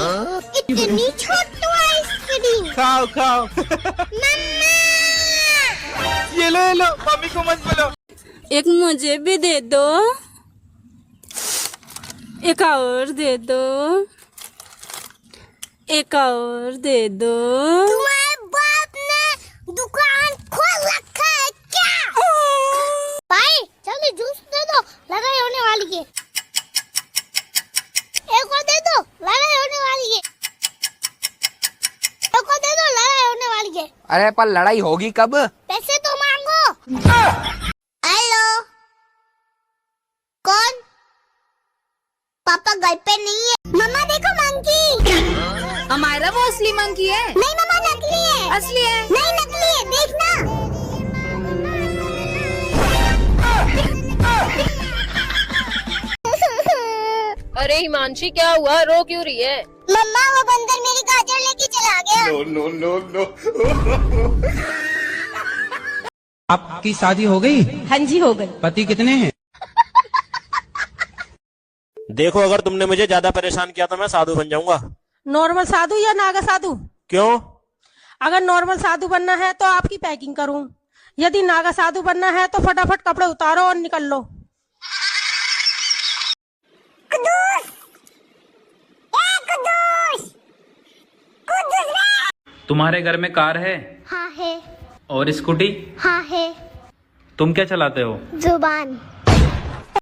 इतनी छोटी आइसक्रीम। खाओ खाओ। मम्मा ये लो मम्मी को मत बोलो। एक मुझे भी दे दो, एक और दे दो, एक और दे दो। तुम्हारे बाप ने दुकान खोल रखा है क्या? भाई जल्दी जूस दे दो, लड़ाई होने वाली है। एक और दे दो, लड़ाई होने वाली है। एक और दे दो, लड़ाई होने वाली है। अरे पर लड़ाई होगी कब? पैसे तो मांगो। हेलो, कौन? पापा घर पे नहीं है। मम्मा देखो मंकी। हमारा वो असली मंकी है। नहीं मम्मा नकली है। असली है। नहीं नकली है, देखना। अरे हिमांशी क्या हुआ, रो क्यों रही है? मम्मा वो बंदर मेरी गाजर लेके चला गया। No, no, no, no. आपकी शादी हो गई? हाँ जी हो गई। पति कितने हैं? देखो अगर तुमने मुझे ज्यादा परेशान किया तो मैं साधु बन जाऊंगा। नॉर्मल साधु या नागा साधु? क्यों? अगर नॉर्मल साधु बनना है तो आपकी पैकिंग करूं, यदि नागा साधु बनना है तो फटाफट कपड़े उतारो और निकल लो। कुदूस, ए कुदूस, कुदूस रे। तुम्हारे घर में कार है हाँ है। और स्कूटी? हाँ है। तुम क्या चलाते हो? जुबान।